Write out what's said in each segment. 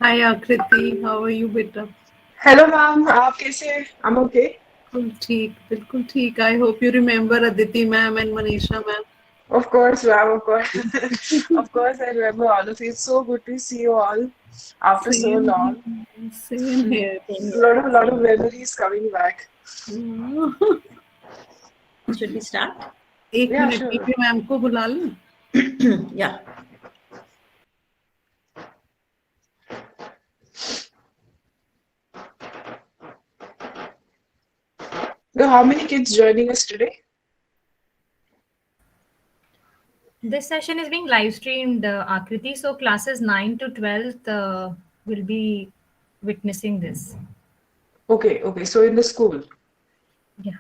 Hi Akriti, how are you beta? Hello ma'am, आप कैसे हैं? I'm okay. बिल्कुल ठीक. I hope you remember Aditi ma'am and Manisha ma'am. Of course, ma'am, of course. Of course, I remember all of you. It's so good to see you all after so Same long. here, same here. Same A here. lot of Same. memories coming back. हाँ, Should we start? एक Yeah, minute sure. PP ma'am को बुला लें. Yeah. So, how many kids joining us today? This session is being live streamed, Akriti. So classes 9 to 12th will be witnessing this. Okay, okay. So in the school. Yeah.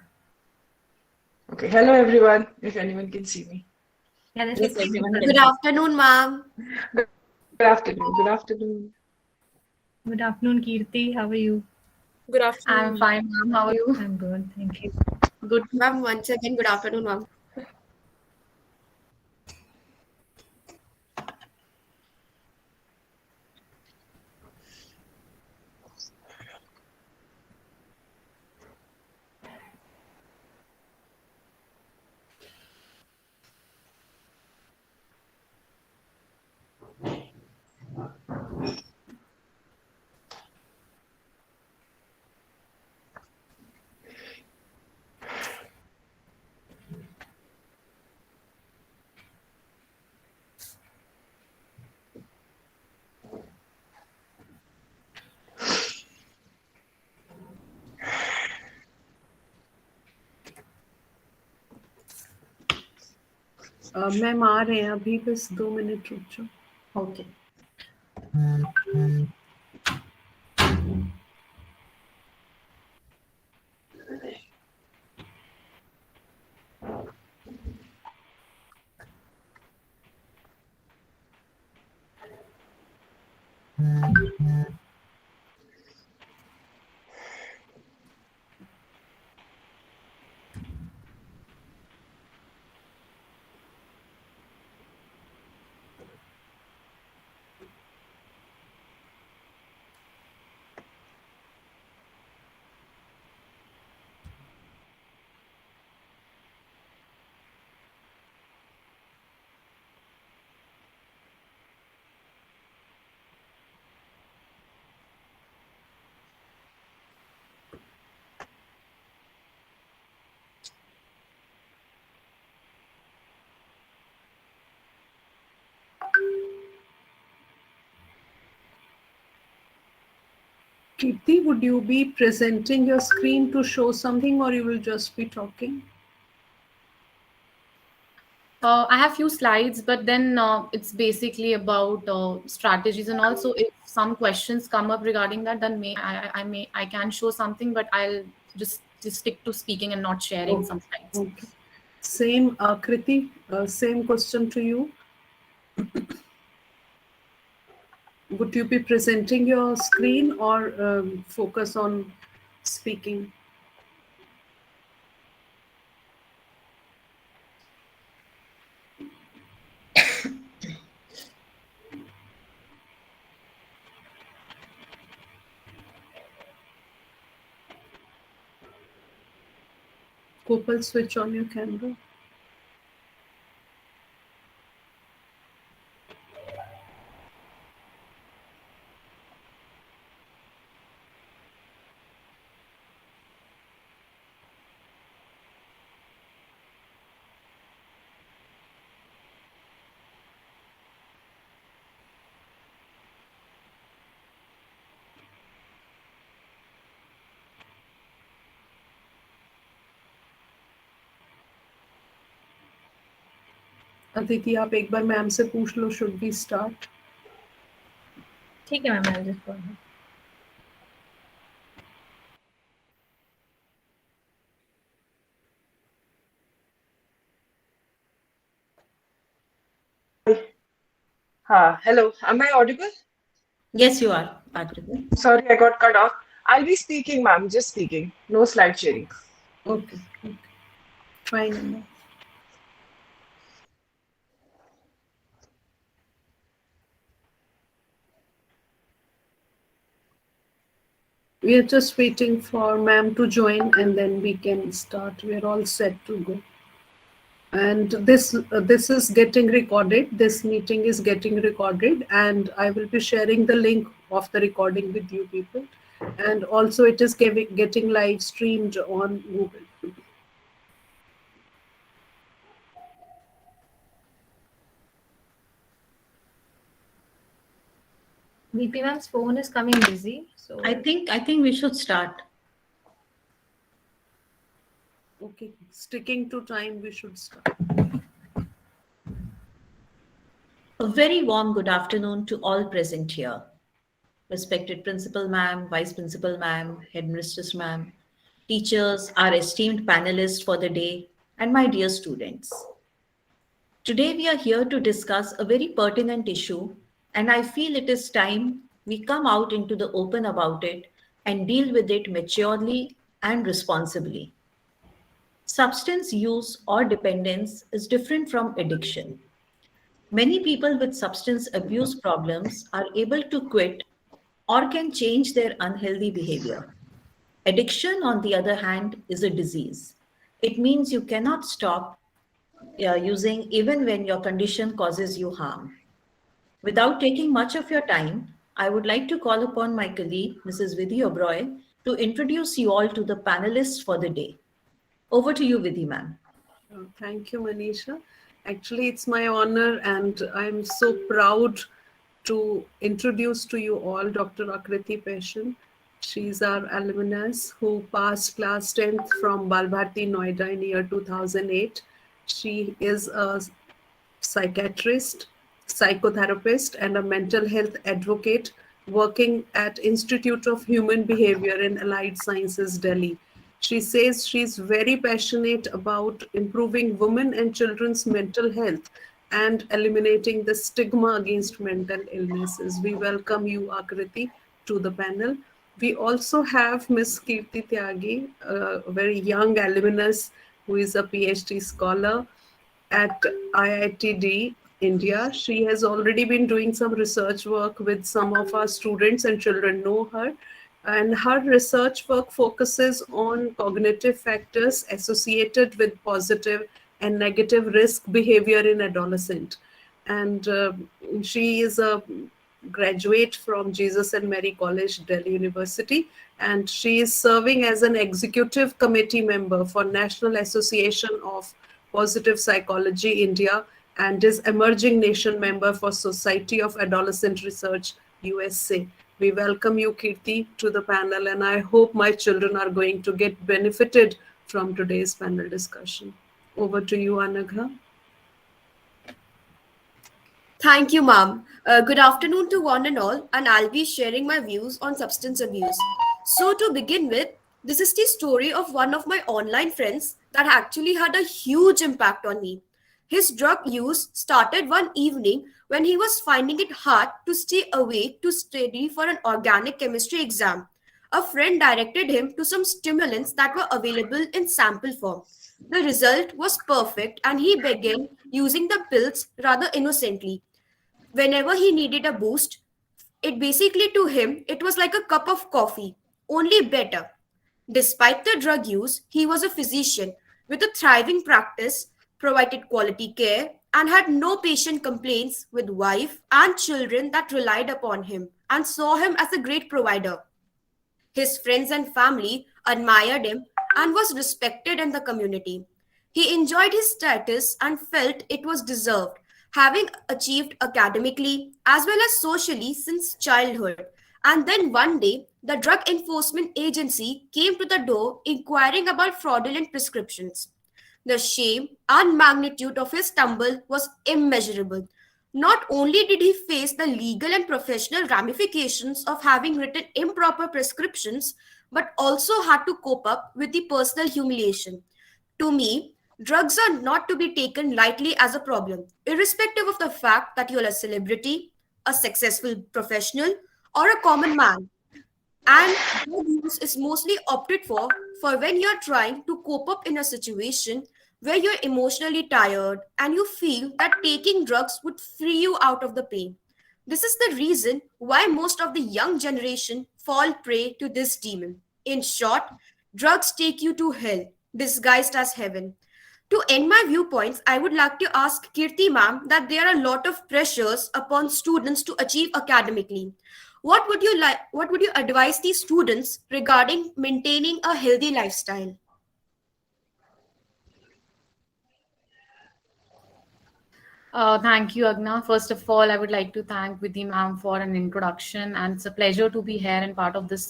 Okay. Hello, everyone. If anyone can see me. Yeah, there's Yes, 50 everyone people. can Good see. afternoon, ma'am. Good afternoon. Good afternoon. Good afternoon, Kirti. How are you? Good I'm afternoon. fine, ma'am. How are you? I'm good. Thank you. Good, ma'am. Once again, good afternoon, ma'am. Ma'am आ रहे हैं अभी, बस 2 minute रुक जाओ. Okay. Kirti, would you be presenting your screen to show something or you will just be talking? I have few slides, but then it's basically about strategies, and also if some questions come up regarding that, then I can show something, but I'll just stick to speaking and not sharing Okay. some slides. Okay. Same Kriti, same question to you. Would you be presenting your screen or focus on speaking? Gopal, switch on your camera. Aditi, आप एक बार ma'am से पूछ लो, should be start? ठीक है ma'am, I'll just go ahead. Hello. Am I audible? Yes, you are, Akriti. Sorry, I got cut off. I'll be speaking, ma'am. Just speaking. No slide sharing. Okay, okay. Fine, Anna. We are just waiting for ma'am to join and then we can start. We are all set to go. And this is getting recorded. This meeting is getting recorded, and I will be sharing the link of the recording with you people. And also, it is getting live streamed on Google. VP ma'am's phone is coming busy. So I think we should start. Okay, sticking to time, we should start. A very warm good afternoon to all present here. Respected Principal Ma'am, Vice Principal Ma'am, Headmistress Ma'am, teachers, our esteemed panelists for the day, and my dear students. Today we are here to discuss a very pertinent issue, and I feel it is time we come out into the open about it and deal with it maturely and responsibly. Substance use or dependence is different from addiction. Many people with substance abuse problems are able to quit or can change their unhealthy behavior. Addiction, on the other hand, is a disease. It means you cannot stop using even when your condition causes you harm. Without taking much of your time, I would like to call upon my colleague, Mrs. Vidhi Oberoi, to introduce you all to the panelists for the day. Over to you, Vidhi ma'am. Thank you, Manisha. Actually, it's my honor, and I'm so proud to introduce to you all Dr. Akriti Peshan. She's our alumnus who passed class 10th from Balbharti, Noida in year 2008. She is a psychiatrist, psychotherapist, and a mental health advocate working at Institute of Human Behavior in Allied Sciences, Delhi. She says she's very passionate about improving women and children's mental health and eliminating the stigma against mental illnesses. We welcome you, Akriti, to the panel. We also have Ms. Kirti Tyagi, a very young alumnus who is a PhD scholar at IITD, India. She has already been doing some research work with some of our students, and children know her. And her research work focuses on cognitive factors associated with positive and negative risk behavior in adolescent. And she is a graduate from Jesus and Mary College, Delhi University, and she is serving as an executive committee member for National Association of Positive Psychology India and is emerging nation member for Society of Adolescent Research USA. We welcome you, Kirti, to the panel, and I hope my children are going to get benefited from today's panel discussion. Over to you, Anagha. Thank you, ma'am. Good afternoon to one and all, and I'll be sharing my views on substance abuse. So, to begin with, this is the story of one of my online friends that actually had a huge impact on me. His drug use started one evening when he was finding it hard to stay awake to study for an organic chemistry exam. A friend directed him to some stimulants that were available in sample form. The result was perfect, and he began using the pills rather innocently. Whenever he needed a boost, it basically to him, it was like a cup of coffee, only better. Despite the drug use, he was a physician with a thriving practice, provided quality care, and had no patient complaints with wife and children that relied upon him and saw him as a great provider. His friends and family admired him and was respected in the community. He enjoyed his status and felt it was deserved, having achieved academically as well as socially since childhood. And then one day, the Drug Enforcement Agency came to the door inquiring about fraudulent prescriptions. The shame and magnitude of his stumble was immeasurable. Not only did he face the legal and professional ramifications of having written improper prescriptions, but also had to cope up with the personal humiliation. To me, drugs are not to be taken lightly as a problem, irrespective of the fact that you're a celebrity, a successful professional, or a common man. And drug use is mostly opted for when you're trying to cope up in a situation where you're emotionally tired and you feel that taking drugs would free you out of the pain. This is the reason why most of the young generation fall prey to this demon. In short, drugs take you to hell, disguised as heaven. To end my viewpoints, I would like to ask Kirti ma'am that there are a lot of pressures upon students to achieve academically. What would you advise these students regarding maintaining a healthy lifestyle? Thank you, Agna. First of all, I would like to thank Vidhi ma'am for an introduction, and it's a pleasure to be here and part of this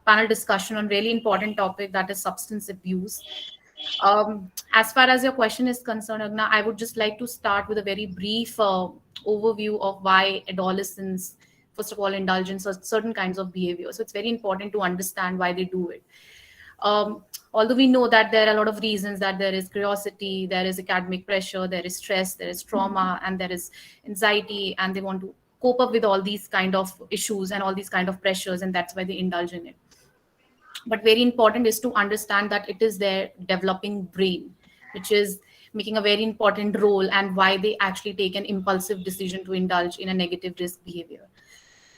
panel discussion on really important topic, that is substance abuse. As far as your question is concerned, Agna, I would just like to start with a very brief overview of why adolescents, first of all, indulge in certain kinds of behavior. So it's very important to understand why they do it. Although we know that there are a lot of reasons, that there is curiosity, there is academic pressure, there is stress, there is trauma, and there is anxiety, and they want to cope up with all these kind of issues and all these kind of pressures, and that's why they indulge in it. But very important is to understand that it is their developing brain which is making a very important role, and why they actually take an impulsive decision to indulge in a negative risk behavior.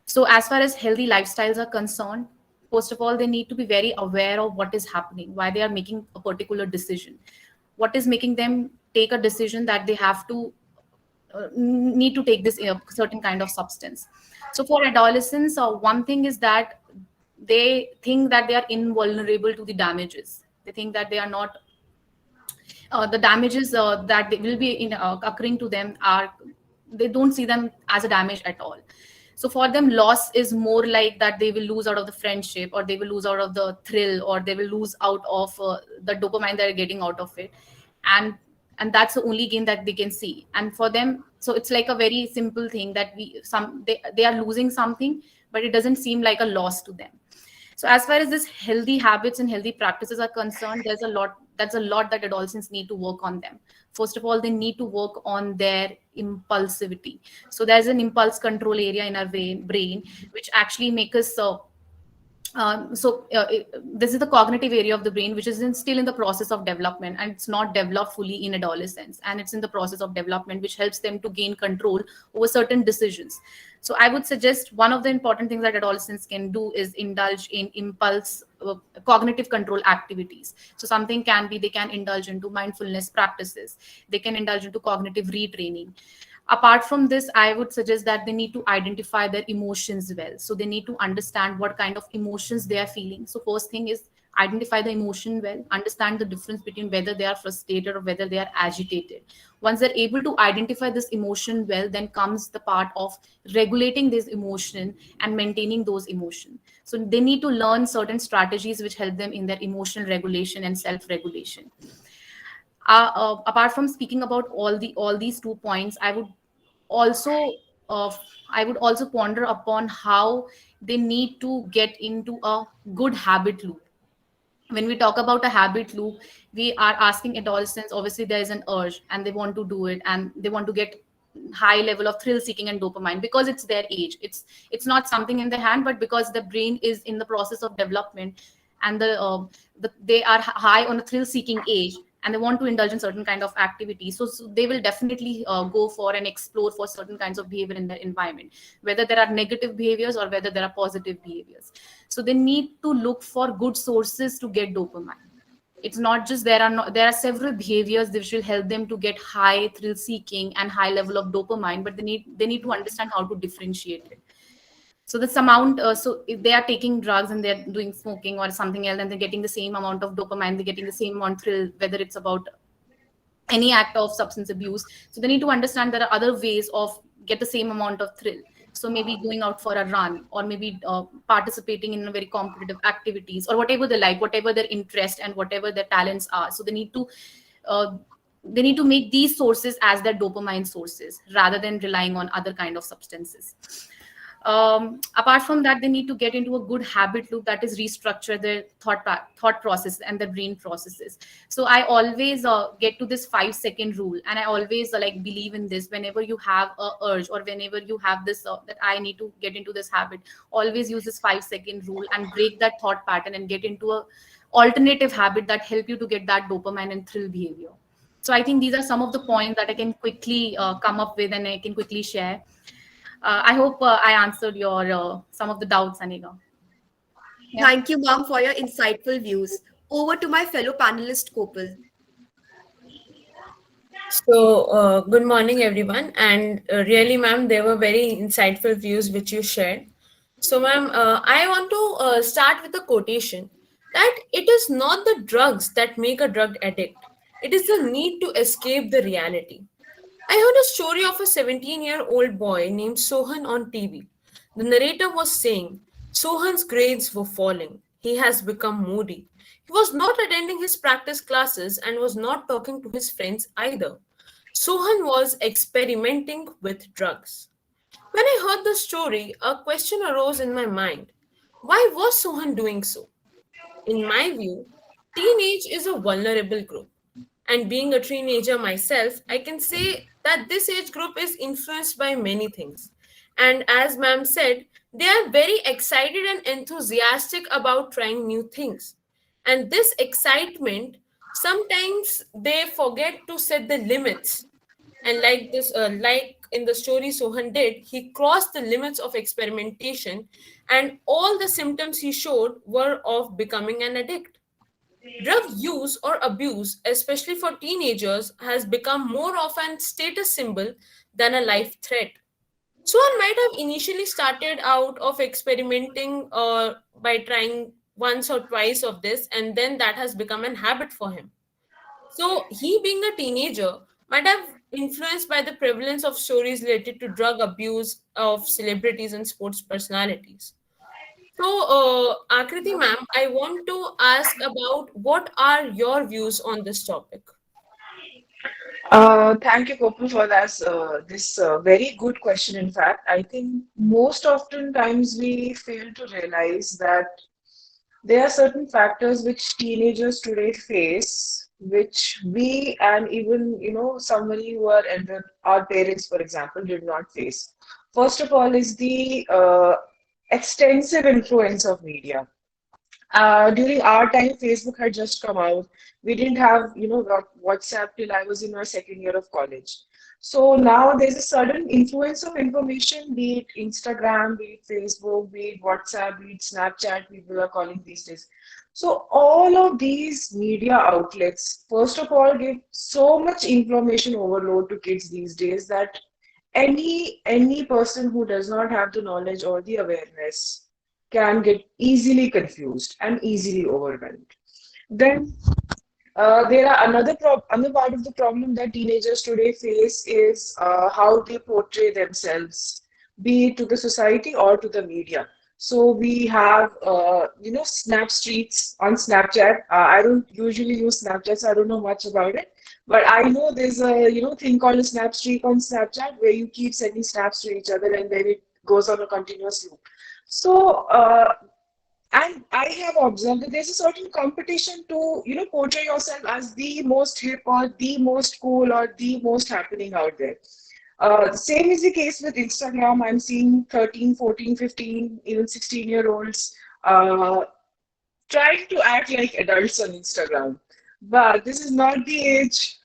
So as far as healthy lifestyles are concerned, first of all, they need to be very aware of what is happening, why they are making a particular decision, what is making them take a decision that they have to need to take this certain kind of substance. So for adolescents, one thing is that they think that they are invulnerable to the damages. They think that they are not the damages that they will be occurring to them are, they don't see them as a damage at all. So for them, loss is more like that they will lose out of the friendship, or they will lose out of the thrill, or they will lose out of the dopamine they're getting out of it, and that's the only gain that they can see. And for them, so it's like a very simple thing that they are losing something, but it doesn't seem like a loss to them. So as far as this healthy habits and healthy practices are concerned, that's a lot that adolescents need to work on them. First of all, they need to work on their impulsivity. So there's an impulse control area in our brain which actually makes us this is the cognitive area of the brain, which is still in the process of development, and it's not developed fully in adolescence, and it's in the process of development, which helps them to gain control over certain decisions. So I would suggest one of the important things that adolescents can do is indulge in impulse cognitive control activities. So something can be, they can indulge into mindfulness practices, they can indulge into cognitive retraining. Apart from this, I would suggest that they need to identify their emotions well. So they need to understand what kind of emotions they are feeling. So first thing is identify the emotion well, understand the difference between whether they are frustrated or whether they are agitated. Once they're able to identify this emotion well, then comes the part of regulating this emotion and maintaining those emotions. So they need to learn certain strategies which help them in their emotional regulation and self-regulation. Apart from speaking about all these 2 points, also I would also ponder upon how they need to get into a good habit loop. When we talk about a habit loop, we are asking adolescents, obviously there is an urge and they want to do it, and they want to get high level of thrill seeking and dopamine because it's their age. It's not something in their hand, but because the brain is in the process of development, and they are high on a thrill seeking age, and they want to indulge in certain kind of activities. So they will definitely go for and explore for certain kinds of behavior in their environment, whether there are negative behaviors or whether there are positive behaviors. So they need to look for good sources to get dopamine. It's not just there are several behaviors which will help them to get high thrill seeking and high level of dopamine, but they need to understand how to differentiate it. So this amount, so if they are taking drugs and they're doing smoking or something else, and they're getting the same amount of dopamine, they're getting the same amount of thrill, whether it's about any act of substance abuse. So they need to understand there are other ways of get the same amount of thrill. So maybe going out for a run, or maybe participating in a very competitive activities, or whatever they like, whatever their interest and whatever their talents are. So they need to make these sources as their dopamine sources rather than relying on other kind of substances. Apart from that, they need to get into a good habit loop, that is restructure their thought process and their brain processes. So I always get to this 5-second rule, and I always like believe in this. Whenever you have a urge, or whenever you have this that I need to get into this habit, always use this 5-second rule and break that thought pattern and get into a alternative habit that help you to get that dopamine and thrill behavior. So I think these are some of the points that I can quickly come up with and I can quickly share. I hope I answered your some of the doubts, Anika. Yeah. Thank you, ma'am, for your insightful views. Over to my fellow panelist, Kopal. So, good morning, everyone. And really, ma'am, there were very insightful views which you shared. So, ma'am, I want to start with a quotation that it is not the drugs that make a drug addict, it is the need to escape the reality. I heard a story of a 17-year-old boy named Sohan on TV. The narrator was saying Sohan's grades were falling. He has become moody. He was not attending his practice classes and was not talking to his friends either. Sohan was experimenting with drugs. When I heard the story, a question arose in my mind. Why was Sohan doing so? In my view, teenage is a vulnerable group. And being a teenager myself, I can say that this age group is influenced by many things. And as ma'am said, they are very excited and enthusiastic about trying new things. And this excitement, sometimes they forget to set the limits. And like in the story Sohan did, he crossed the limits of experimentation, and all the symptoms he showed were of becoming an addict. Drug use or abuse, especially for teenagers, has become more of an status symbol than a life threat. Sohan might have initially started out of experimenting by trying once or twice of this, and then that has become an habit for him. So, he being a teenager might have influenced by the prevalence of stories related to drug abuse of celebrities and sports personalities. So, Akriti ma'am, I want to ask about what are your views on this topic? Thank you, Gopal, for this very good question. In fact, I think most often times we fail to realize that there are certain factors which teenagers today face, which we and even somebody who are elder, our parents, for example, did not face. First of all, is the extensive influence of media. During our time, Facebook had just come out. We didn't have, WhatsApp till I was in my second year of college. So now there's a sudden influence of information, be it Instagram, be it Facebook, be it WhatsApp, be it Snapchat, people are calling these days. So all of these media outlets, first of all, give so much information overload to kids these days that any person who does not have the knowledge or the awareness can get easily confused and easily overwhelmed. Then there are another part of the problem that teenagers today face is how they portray themselves, be it to the society or to the media. So we have, snap streaks on Snapchat. I don't usually use Snapchat, so I don't know much about it. But I know there's a thing called a snap streak on Snapchat where you keep sending snaps to each other and then it goes on a continuous loop. So and I have observed that there's a certain competition to, portray yourself as the most hip or the most cool or the most happening out there. Same is the case with Instagram. I'm seeing 13, 14, 15, even 16-year-olds trying to act like adults on Instagram. But this is not the age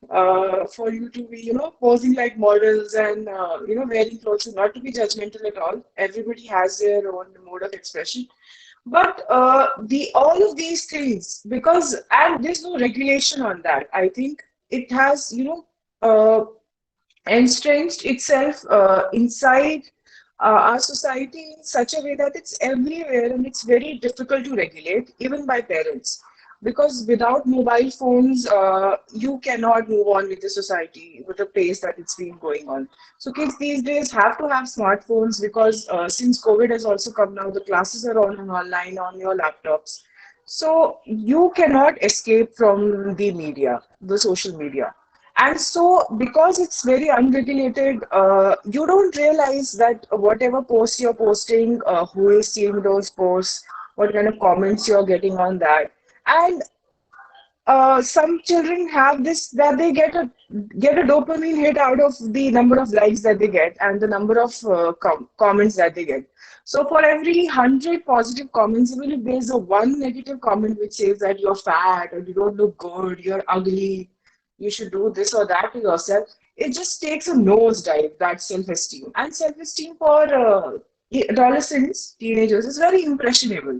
for you to be, posing like models and, wearing clothes. Not to be judgmental at all. Everybody has their own mode of expression. But the all of these things, because and there's no regulation on that. I think it has, ensconced itself inside our society in such a way that it's everywhere and it's very difficult to regulate, even by parents. Because without mobile phones, you cannot move on with the society, with the pace that it's been going on. So kids these days have to have smartphones because since COVID has also come now, the classes are all online on your laptops. So you cannot escape from the media, the social media. And so, because it's very unregulated, you don't realize that whatever posts you're posting, who is seeing those posts, what kind of comments you're getting on that. And some children have this that they get a dopamine hit out of the number of likes that they get and the number of comments that they get. So for every 100 positive comments, even if there's a one negative comment which says that you're fat or you don't look good, you're ugly, you should do this or that to yourself, it just takes a nosedive, that self-esteem. And self-esteem for adolescents, teenagers, is very impressionable.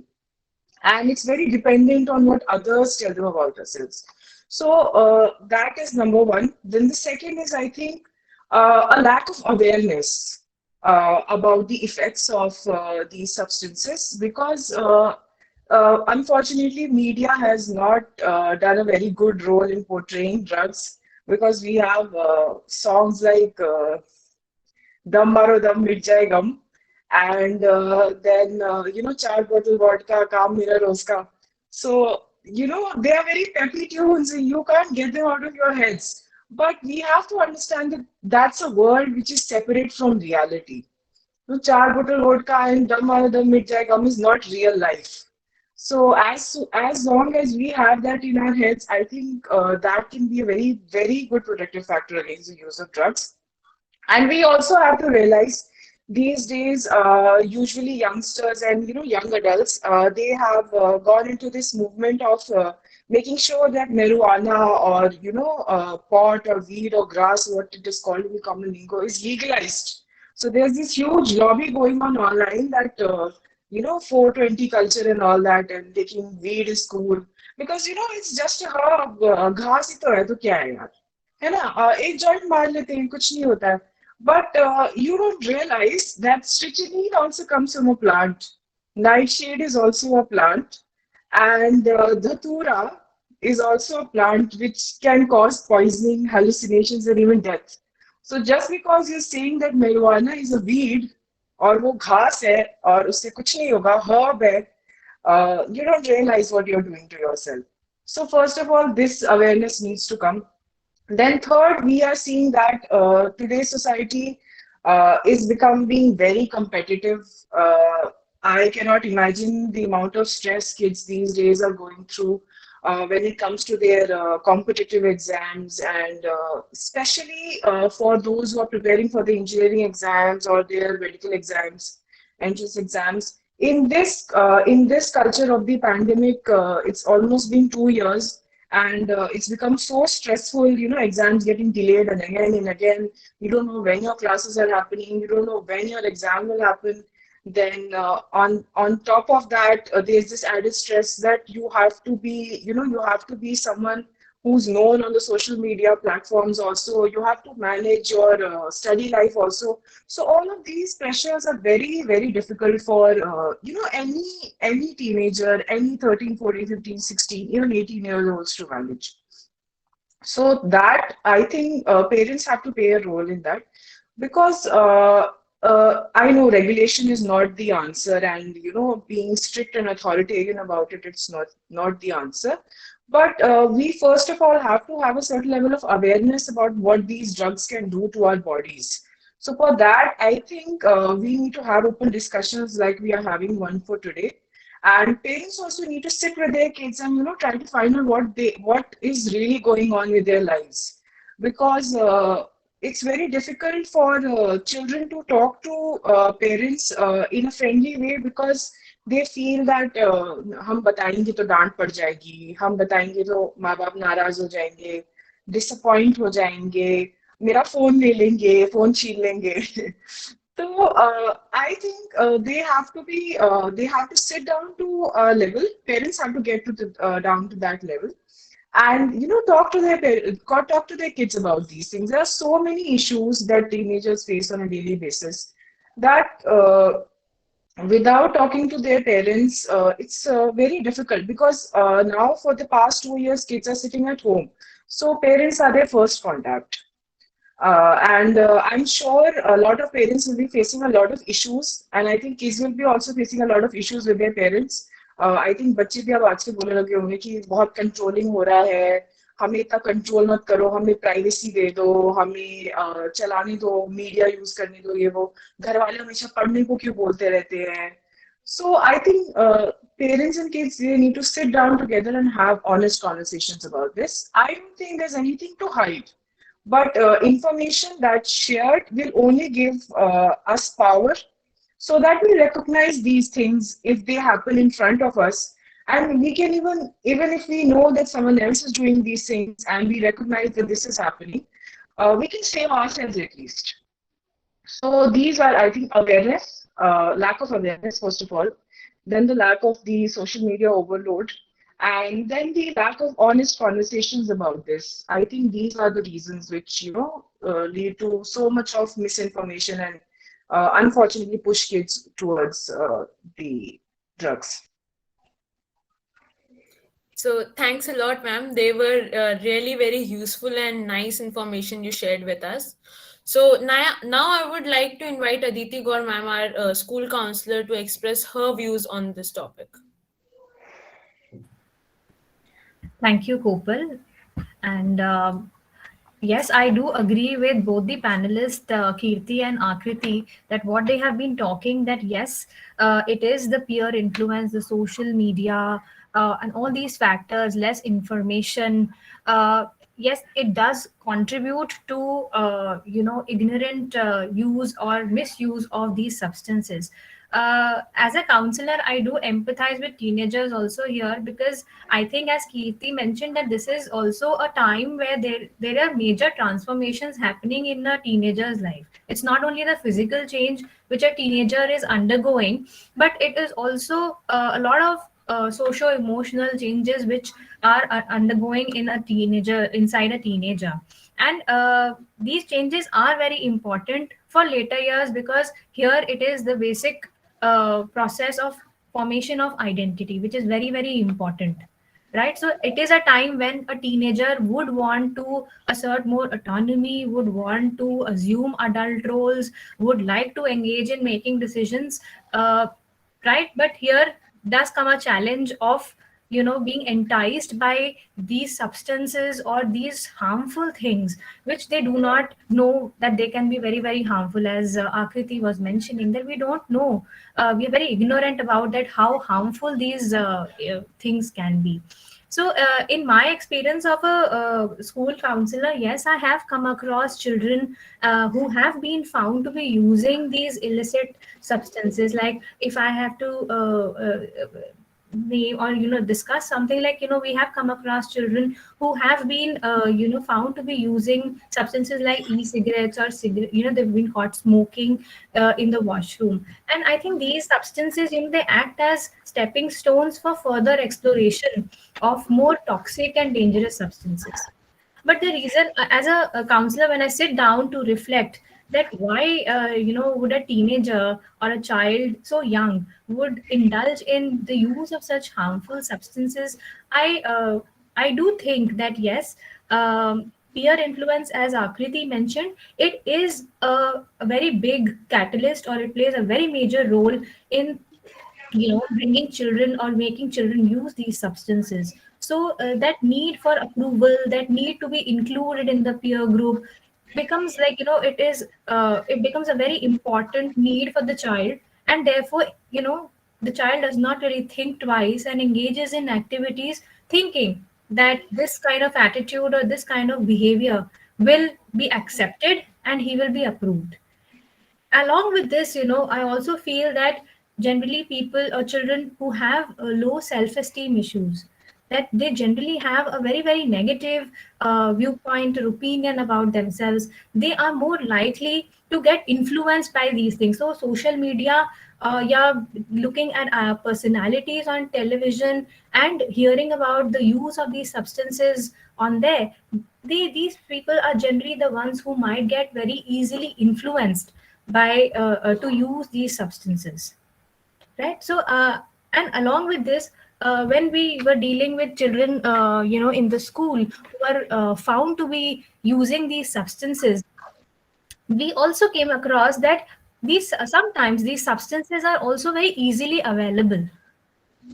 and it's very dependent on what others tell them about ourselves. So that is number one. Then the second is, I think, a lack of awareness about the effects of these substances, because unfortunately media has not done a very good role in portraying drugs, because we have songs like Dum Maro Dum Mit Jaye Gum, and then Char Bottle Vodka, Kaam Mera Roz Ka. So they are very peppy tunes, and you can't get them out of your heads. But we have to understand that that's a world which is separate from reality. So Char Bottle Vodka and Dum Maro Dum Mit Jaye Gum is not real life. So as long as we have that in our heads, I think that can be a very, very good protective factor against the use of drugs. And we also have to realize these days, usually youngsters and young adults, they have gone into this movement of making sure that marijuana, or pot or weed or grass, what it is called in the common lingo, is legalized. So there's this huge lobby going on online that 420 culture and all that, and taking weed is cool, because it's just a herb, घास ही तो है, तो क्या है यार, है ना, एक जॉइंट मार लेते हैं, कुछ नहीं होता है. But you don't realize that strychnine also comes from a plant. Nightshade is also a plant. And dhatura is also a plant which can cause poisoning, hallucinations, and even death. So just because you're saying that marijuana is a weed, और वो घास है और उससे कुछ नहीं होगा, herb है, you don't realize what you're doing to yourself. So first of all, this awareness needs to come. Then third, we are seeing that today's society is becoming very competitive. I cannot imagine the amount of stress kids these days are going through when it comes to their competitive exams, and especially for those who are preparing for the engineering exams or their medical exams, entrance exams. In this culture of the pandemic, it's almost been 2 years, and it's become so stressful, exams getting delayed and again. You don't know when your classes are happening, you don't know when your exam will happen. Then on top of that, there's this added stress that you have to be, you have to be someone who's known on the social media platforms also. You have to manage your study life also. So all of these pressures are very, very difficult for any teenager, any 13, 14, 15, 16, even 18 years olds to manage. So that, I think parents have to play a role in that, because I know regulation is not the answer, and being strict and authoritarian about it, it's not the answer. But we first of all have to have a certain level of awareness about what these drugs can do to our bodies. So for that, I think we need to have open discussions like we are having one for today. And parents also need to sit with their kids and try to find out what is really going on with their lives, because it's very difficult for children to talk to parents in a friendly way, because they feel that हम बताएंगे तो डांट पड़ जाएगी, हम बताएंगे तो माँ बाप नाराज हो जाएंगे, डिसअपॉइंट हो जाएंगे, मेरा फोन ले लेंगे, फोन छीन लेंगे. So I think they have to sit down to a level. Parents have to get to down to that level, and talk to their kids about these things. There are so many issues that teenagers face on a daily basis that without talking to their parents, it's very difficult, because now for the past 2 years, kids are sitting at home. So parents are their first contact. And I'm sure a lot of parents will be facing a lot of issues, and I think kids will be also facing a lot of issues with their parents. I think बच्चे भी अब आज के बोलने लगे होंगे कि बहुत कंट्रोलिंग हो रहा है, हमें इतना कंट्रोल मत करो, हमें प्राइवेसी दे दो, हमें चलाने दो, मीडिया यूज करने दो, ये वो, घर वाले हमेशा पढ़ने को क्यों बोलते रहते हैं. So I think parents and kids, they need to sit down together and have honest conversations about this. I don't think there's anything to hide, but information that's shared will only give us power, so that we recognize these things if they happen in front of us, and we can even if we know that someone else is doing these things and we recognize that this is happening, we can save ourselves at least. So these are, I think, awareness, lack of awareness first of all. then the lack of the social media overload, and then the lack of honest conversations about this. I think these are the reasons which, lead to so much of misinformation and unfortunately push kids towards the drugs. So thanks a lot, ma'am. They were really very useful and nice information you shared with us. So now I would like to invite Aditi Gaur, ma'am, our school counselor, to express her views on this topic. Thank you, Kopal. And yes, I do agree with both the panelists, Kirti and Akriti, that what they have been talking, that yes, it is the peer influence, the social media, and all these factors, less information. Yes, it does contribute to ignorant use or misuse of these substances. As a counselor, I do empathize with teenagers also here, because I think, as Kirti mentioned, that this is also a time where there are major transformations happening in a teenager's life. It's not only the physical change which a teenager is undergoing, but it is also a lot of socio-emotional changes which are undergoing in a teenager, inside a teenager. And these changes are very important for later years, because here it is the basic process of formation of identity, which is very, very important, right? So it is a time when a teenager would want to assert more autonomy, would want to assume adult roles, would like to engage in making decisions, right? But here does come a challenge of being enticed by these substances or these harmful things which they do not know that they can be very, very harmful. As Akriti was mentioning, that we don't know, we are very ignorant about that, how harmful these things can be. So in my experience of a school counselor, yes, I have come across children who have been found to be using these illicit substances. Like, if I have to name or discuss something, like, we have come across children who have been found to be using substances like e-cigarettes or cigarette, they've been caught smoking in the washroom. And I think these substances, they act as stepping stones for further exploration of more toxic and dangerous substances. But the reason, as a counselor, when I sit down to reflect that why would a teenager or a child so young would indulge in the use of such harmful substances, I do think that yes, peer influence, as Akriti mentioned, it is a very big catalyst, or it plays a very major role in bringing children or making children use these substances. So that need for approval, that need to be included in the peer group, becomes like, it becomes a very important need for the child. And therefore, the child does not really think twice and engages in activities thinking that this kind of attitude or this kind of behavior will be accepted and he will be approved. Along with this, I also feel that generally people or children who have low self-esteem issues, that they generally have a very, very negative viewpoint or opinion about themselves, they are more likely to get influenced by these things. So social media, yeah, looking at personalities on television and hearing about the use of these substances on there, these people are generally the ones who might get very easily influenced by to use these substances, right? So and along with this, when we were dealing with children in the school who are found to be using these substances, we also came across that these sometimes these substances are also very easily available.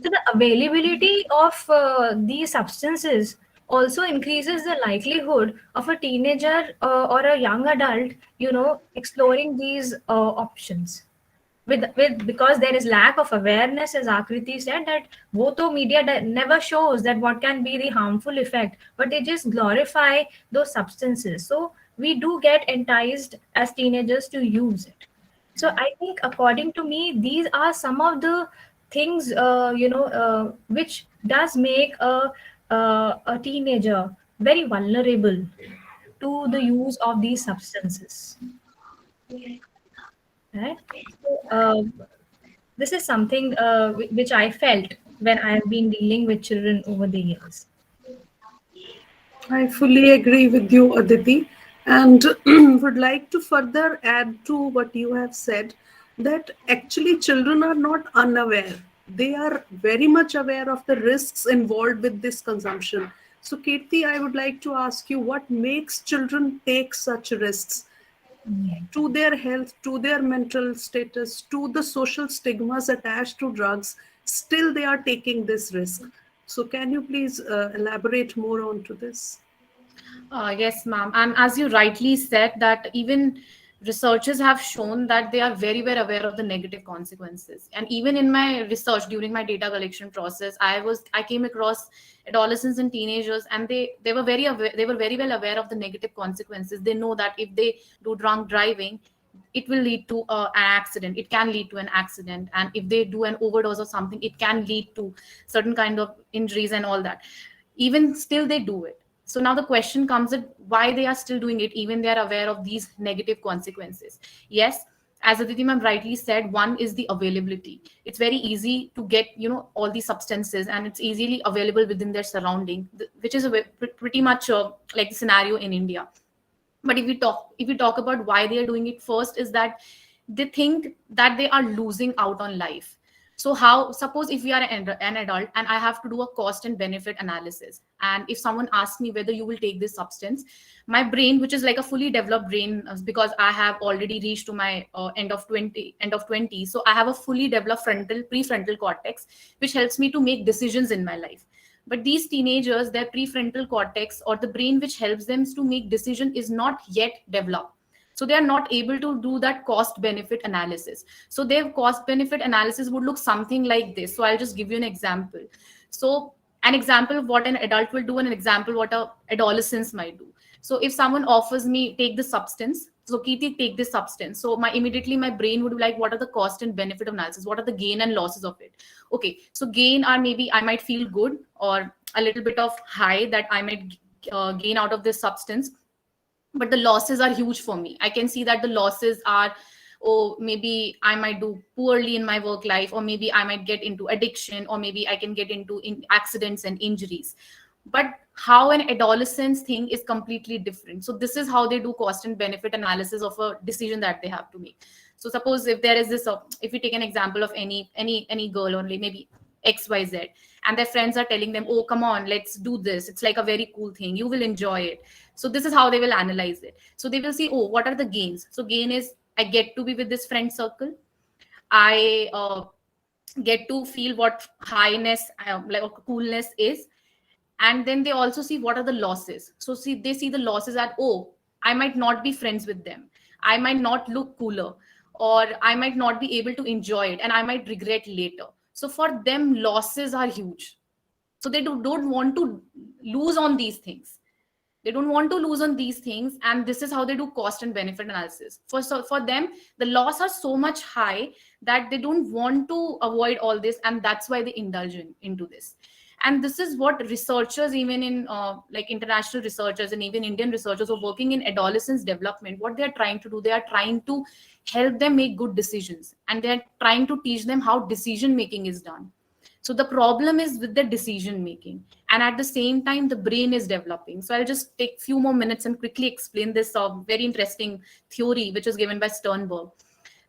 So the availability of these substances also increases the likelihood of a teenager or a young adult, exploring these options. With Because there is lack of awareness, as Akriti said, that both media never shows that what can be the harmful effect, but they just glorify those substances. So we do get enticed as teenagers to use it. So I think, according to me, these are some of the things which does make a teenager very vulnerable to the use of these substances, right? So, This is something which I felt when I've been dealing with children over the years. I fully agree with you, Aditi, and would like to further add to what you have said that actually children are not unaware. They are very much aware of the risks involved with this consumption. So, Kirti, I would like to ask you what makes children take such risks Yeah. to their health, to their mental status, to the social stigmas attached to drugs. Still, they are taking this risk. So, can you please elaborate more onto this? Yes, ma'am. And as you rightly said, that even researchers have shown that they are very well aware of the negative consequences. And even in my research during my data collection process, I came across adolescents and teenagers, and they were very aware, they were very well aware of the negative consequences. They know that if they do drunk driving, it will lead to an accident. It can lead to an accident, and if they do an overdose or something, it can lead to certain kind of injuries and all that. Even still they do it. So now the question comes at why they are still doing it even they are aware of these negative consequences. Yes, as Aditi ma'am rightly said, one is the availability. It's very easy to get, all these substances, and it's easily available within their surrounding, which is pretty much like the scenario in India. But if we talk about why they are doing it, first is that they think that they are losing out on life. So how, suppose if we are an adult and I have to do a cost and benefit analysis, and if someone asks me whether you will take this substance, my brain, which is like a fully developed brain, because I have already reached to my end of 20, so I have a fully developed prefrontal cortex, which helps me to make decisions in my life. But these teenagers, their prefrontal cortex, or the brain which helps them to make decision, is not yet developed. So they are not able to do that cost benefit analysis. So their cost benefit analysis would look something like this. So I'll just give you an example. So an example of what an adult will do and an example what a adolescent might do. So if someone offers me take the substance, so Kirti, take this substance. So my brain would be like, what are the cost and benefit analysis? What are the gain and losses of it? Okay, so gain are, maybe I might feel good or a little bit of high that I might gain out of this substance, but the losses are huge for me. I can see that the losses are, oh, maybe I might do poorly in my work life, or maybe I might get into addiction, or maybe I can get into accidents and injuries. But how an adolescent's thing is completely different. So this is how they do cost and benefit analysis of a decision that they have to make. So suppose if there is this, if we take an example of any girl only, maybe XYZ, and their friends are telling them, oh, come on, let's do this, it's like a very cool thing, you will enjoy it. So this is how they will analyze it. So they will see, oh, what are the gains? So gain is, I get to be with this friend circle, I get to feel what highness, like coolness is. And then they also see what are the losses. So see, they see the losses at, oh, I might not be friends with them, I might not look cooler, or I might not be able to enjoy it, and I might regret later. So for them, losses are huge. So they don't want to lose on these things. They don't want to lose on these things, and this is how they do cost and benefit analysis. For them, the loss are so much high that they don't want to avoid all this, and that's why they indulge into this. And this is what researchers, even in like international researchers and even Indian researchers who are working in adolescence development, what they are trying to do, they are trying to help them make good decisions, and they are trying to teach them how decision making is done. So the problem is with the decision making, and at the same time the brain is developing. So I'll just take few more minutes and quickly explain this very interesting theory which was given by Sternberg.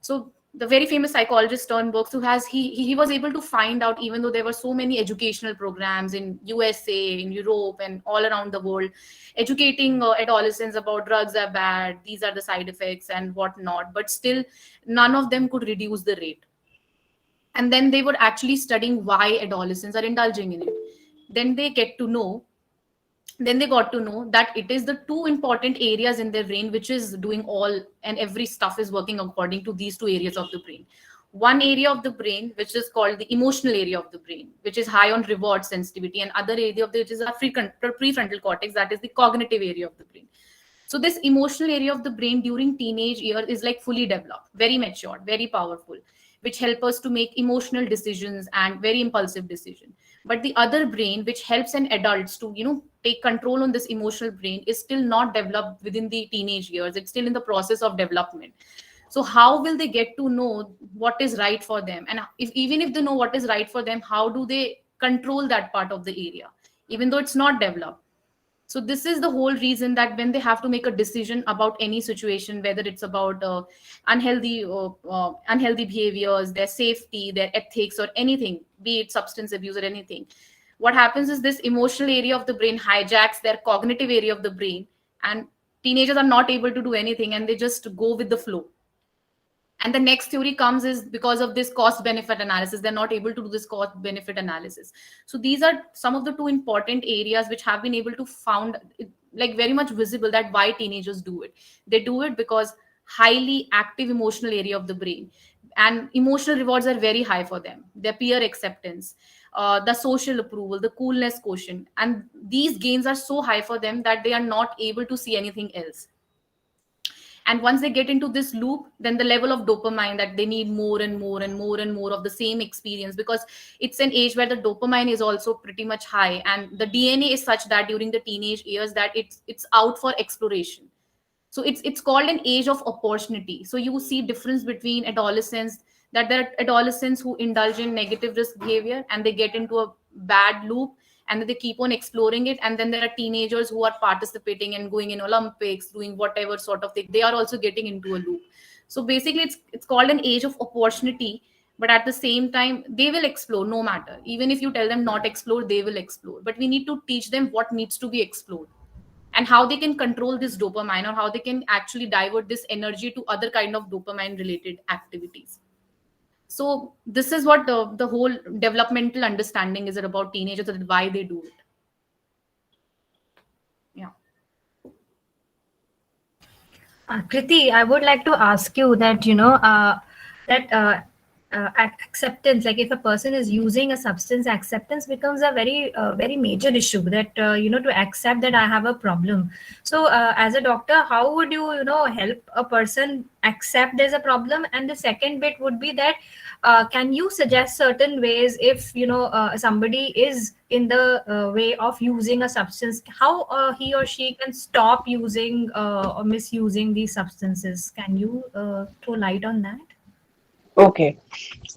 So the very famous psychologist Sternberg, who has he was able to find out, even though there were so many educational programs in USA, in Europe, and all around the world, educating adolescents about drugs are bad, these are the side effects and whatnot, but still none of them could reduce the rate. And then they were actually studying why adolescents are indulging in it. Then they got to know that it is the two important areas in their brain which is doing all and every stuff is working according to these two areas of the brain. One area of the brain which is called the emotional area of the brain, which is high on reward sensitivity, and other area of the which is our prefrontal cortex, that is the cognitive area of the brain. So this emotional area of the brain during teenage year is like fully developed, very mature, very powerful, which help us to make emotional decisions and very impulsive decision. But the other brain, which helps an adults to take control on this emotional brain, is still not developed within the teenage years. It's still in the process of development. So how will they get to know what is right for them? And if even if they know what is right for them, how do they control that part of the area, even though it's not developed? So this is the whole reason that when they have to make a decision about any situation, whether it's about unhealthy behaviors, their safety, their ethics, or anything, be it substance abuse or anything, what happens is this emotional area of the brain hijacks their cognitive area of the brain, and teenagers are not able to do anything, and they just go with the flow. And the next theory comes is because of this cost benefit analysis, they're not able to do this cost benefit analysis. So these are some of the two important areas which have been able to found like very much visible that why teenagers do it. They do it because highly active emotional area of the brain, and emotional rewards are very high for them, their peer acceptance, the social approval, the coolness quotient, and these gains are so high for them that they are not able to see anything else. And once they get into this loop, then the level of dopamine that they need more and more and more and more of the same experience, because it's an age where the dopamine is also pretty much high, and the DNA is such that during the teenage years that it's out for exploration. So it's called an age of opportunity. So you see difference between adolescents, that there are adolescents who indulge in negative risk behavior and they get into a bad loop, and then they keep on exploring it. And then there are teenagers who are participating and going in Olympics, doing whatever sort of thing, they are also getting into a loop. So basically it's called an age of opportunity, but at the same time they will explore no matter. Even if you tell them not explore, they will explore, but we need to teach them what needs to be explored and how they can control this dopamine, or how they can actually divert this energy to other kind of dopamine related activities. So this is what the whole developmental understanding is about teenagers and why they do it. Yeah. Kriti, I would like to ask you that, acceptance, like if a person is using a substance, acceptance becomes a very major issue, that, to accept that I have a problem. So as a doctor, how would you, help a person accept there's a problem? And the second bit would be that, can you suggest certain ways if, somebody is in the way of using a substance, how he or she can stop using or misusing these substances? Can you throw light on that? Okay.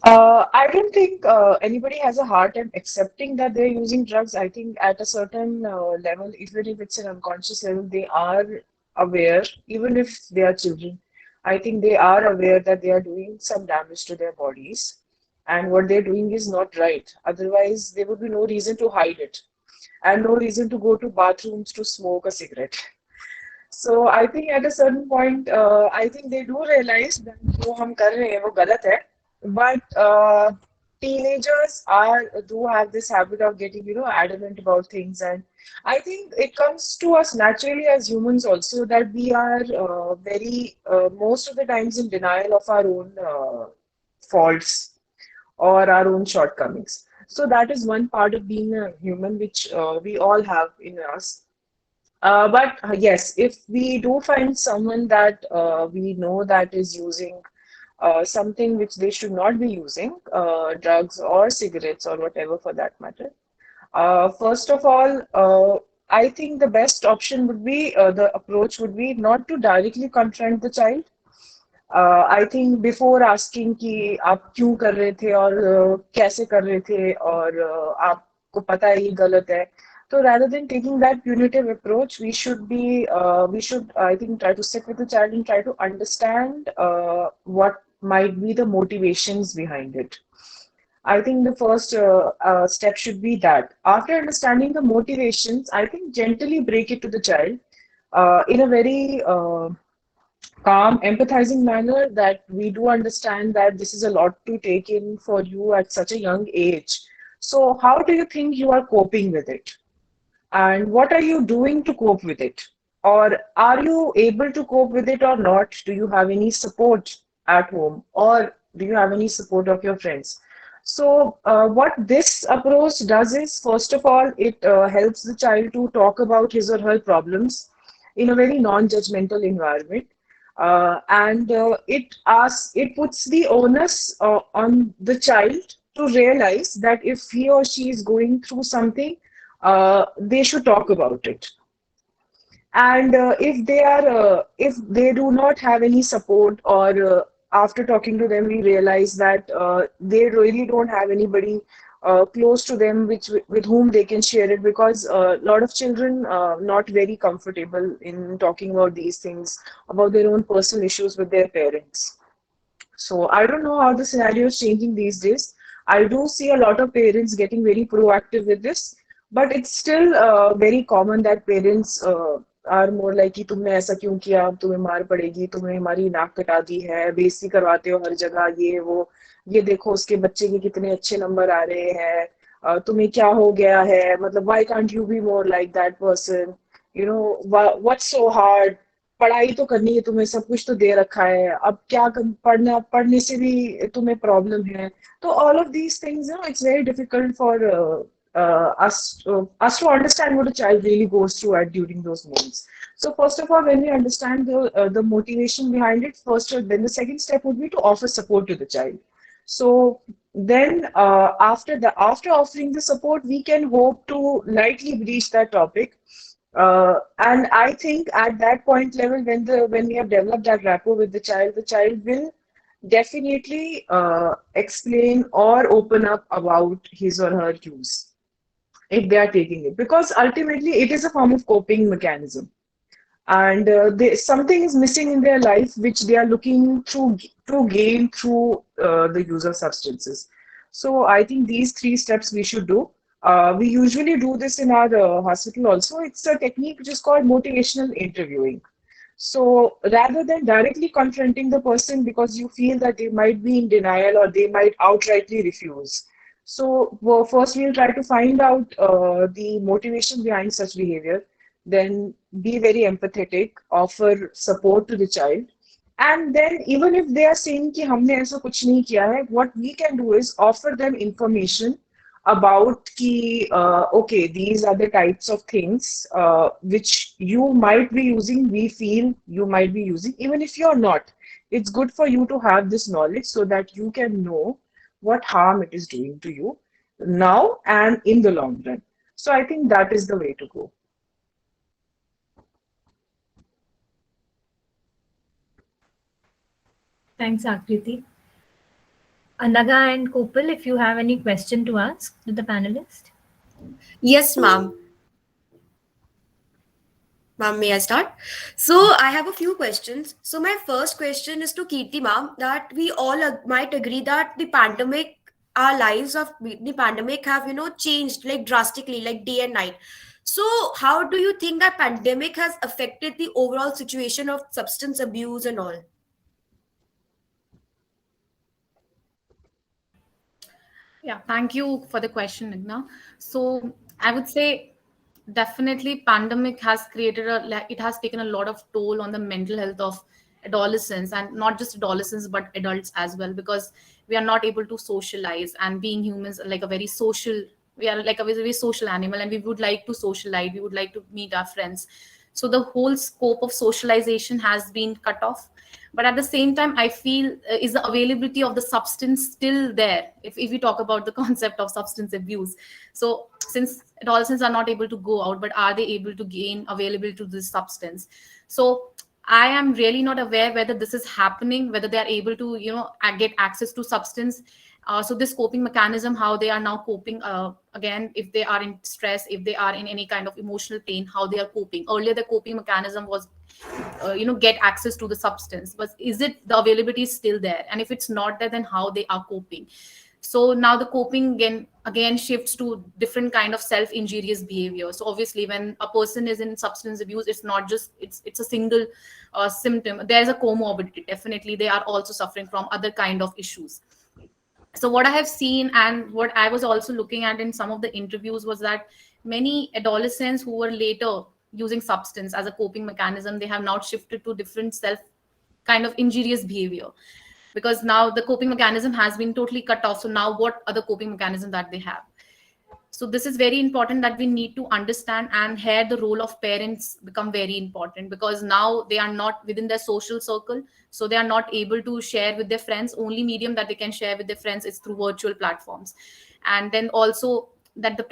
I don't think anybody has a hard time accepting that they're using drugs. I think at a certain level, even if it's an unconscious level, they are aware, even if they are children. I think they are aware that they are doing some damage to their bodies, and what they're doing is not right. Otherwise, there would be no reason to hide it, and no reason to go to bathrooms to smoke a cigarette. So I think at a certain point, I think they do realize that जो हम कर रहे हैं वो गलत है. But teenagers do have this habit of getting, adamant about things, and I think it comes to us naturally as humans also that we are very most of the times in denial of our own faults or our own shortcomings. So that is one part of being a human which we all have in us. But yes, if we do find someone that we know that is using something which they should not be using, drugs or cigarettes or whatever for that matter, first of all, I think the best option would be, the approach would be not to directly confront the child. I think before asking कि आप क्यों कर रहे थे और कैसे कर रहे थे और आपको पता है ये गलत है. So rather than taking that punitive approach, we should I think try to sit with the child and try to understand what might be the motivations behind it. I think the first step should be that. After understanding the motivations, I think gently break it to the child in a very calm, empathizing manner, that we do understand that this is a lot to take in for you at such a young age. So how do you think you are coping with it? And what are you doing to cope with it? Or are you able to cope with it or not? Do you have any support at home, or do you have any support of your friends? So what this approach does is, first of all, it helps the child to talk about his or her problems in a very non-judgmental environment. And it puts the onus on the child to realize that if he or she is going through something, they should talk about it. And if they do not have any support, or after talking to them we realize that they really don't have anybody close to them with whom they can share it, because a lot of children not very comfortable in talking about these things, about their own personal issues with their parents. So I don't know how the scenario is changing these days. I do see a lot of parents getting very proactive with this, but it's still very common that parents are more like कि तुमने ऐसा क्यों किया, अब तुम्हें मार पड़ेगी, तुम्हें हमारी नाक कटा दी है, बेइज्जती करवाते हो हर जगह, ये वो, ये देखो उसके बच्चे के कितने अच्छे नंबर आ रहे हैं, तुम्हें क्या हो गया है, मतलब why can't you be more like that person, you know, what's so hard, पढ़ाई तो करनी है तुम्हें, सब कुछ तो दे रखा है, अब क्या पढ़ने से भी तुम्हें प्रॉब्लम है. तो all of these things, you know, it's very difficult for us to understand what a child really goes through at during those moments. So first of all, when we understand the motivation behind it, then the second step would be to offer support to the child. So then after offering the support, we can hope to lightly breach that topic. And I think at that point level, when we have developed that rapport with the child will definitely explain or open up about his or her cues if they are taking it, because ultimately it is a form of coping mechanism, and something is missing in their life which they are looking to gain through the use of substances. So I think these three steps we should do. We usually do this in our hospital also. It's a technique which is called motivational interviewing. So rather than directly confronting the person because you feel that they might be in denial or they might outrightly refuse. So first we'll try to find out the motivation behind such behavior, then be very empathetic, offer support to the child. And then even if they are saying कि हमने ऐसा कुछ नहीं किया है, what we can do is offer them information about कि okay, these are the types of things which you might be using, we feel you might be using, even if you're not. It's good for you to have this knowledge so that you can know what harm it is doing to you now and in the long run. So I think that is the way to go. Thanks, Akriti. Anaga and Kopal, if you have any question to ask to the panelist. Yes, ma'am. Ma'am, may I start? So I have a few questions. So my first question is to Kirti, ma'am, that we all might agree that the pandemic, our lives of the pandemic have, changed like drastically, like day and night. So how do you think that pandemic has affected the overall situation of substance abuse and all? Yeah, thank you for the question, Igna. So I would say definitely pandemic has it has taken a lot of toll on the mental health of adolescents, and not just adolescents but adults as well, because we are not able to socialize, and being humans are like a very social, we are like a very social animal, and we would like to socialize, we would like to meet our friends. So the whole scope of socialization has been cut off. But at the same time, I feel is the availability of the substance still there, if we talk about the concept of substance abuse. So since adolescents are not able to go out, but are they able to gain available to this substance? So I am really not aware whether this is happening, whether they are able to get access to substance. So this coping mechanism, how they are now coping, again, if they are in stress, if they are in any kind of emotional pain, how they are coping. Earlier the coping mechanism was get access to the substance, but is it the availability is still there? And if it's not there, then how they are coping? So now the coping again shifts to different kind of self-injurious behavior. So obviously when a person is in substance abuse, it's not just it's a single symptom. There's a comorbidity. Definitely they are also suffering from other kind of issues. So what I have seen and what I was also looking at in some of the interviews was that many adolescents who were later using substance as a coping mechanism, they have now shifted to different self kind of injurious behavior, because now the coping mechanism has been totally cut off. So now what other coping mechanism that they have? So this is very important that we need to understand, and here the role of parents become very important, because now they are not within their social circle, so they are not able to share with their friends. Only medium that they can share with their friends is through virtual platforms. And then also that the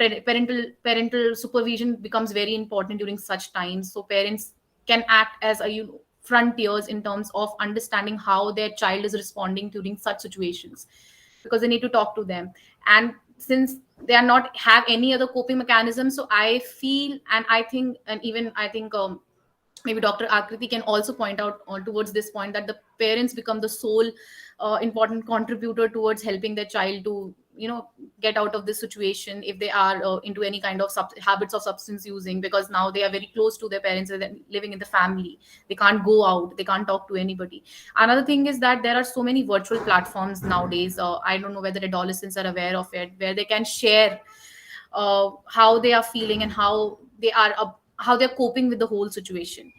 parental supervision becomes very important during such times. So parents can act as a frontiers in terms of understanding how their child is responding during such situations, because they need to talk to them. And since they are not have any other coping mechanism, so I feel, and I think, and even I think maybe Dr. Akriti can also point out towards this point, that the parents become the sole important contributor towards helping their child to get out of this situation if they are into any kind of habits of substance using, because now they are very close to their parents, they're living in the family, they can't go out, they can't talk to anybody. Another thing is that there are so many virtual platforms nowadays, I don't know whether adolescents are aware of it, where they can share how they are feeling and how they're coping with the whole situation.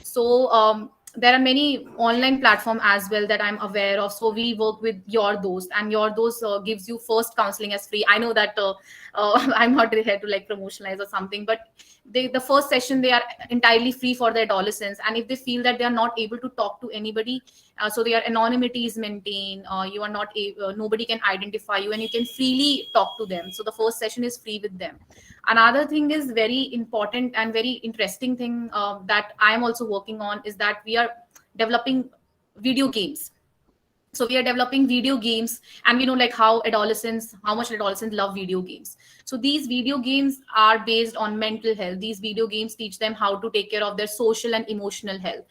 So there are many online platform as well that I'm aware of. So we work with Your Dost, and Your Dost gives you first counseling as free. I know that I'm not here to like promotionalize or something, but the first session they are entirely free for the adolescents, and if they feel that they are not able to talk to anybody, so their anonymity is maintained, you are not nobody can identify you, and you can freely talk to them. So the first session is free with them. Another thing is very important and very interesting thing that I am also working on, is that we are developing video games. So we are developing video games, and we know like how much adolescents love video games. So these video games are based on mental health. These video games teach them how to take care of their social and emotional health.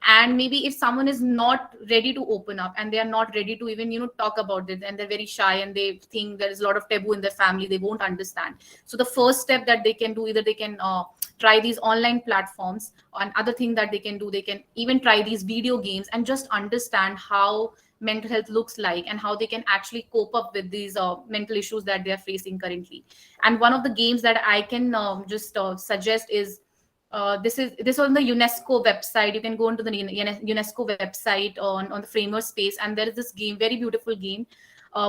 And maybe if someone is not ready to open up, and they are not ready to even talk about it, and they're very shy, and they think there is a lot of taboo in their family, they won't understand. So the first step that they can do, either they can try these online platforms, and other thing that they can do, they can even try these video games and just understand how mental health looks like, and how they can actually cope up with these mental issues that they are facing currently. And one of the games that I can just suggest is this on the UNESCO website. You can go into the UNESCO website on the Framer space, and there is this game, very beautiful game,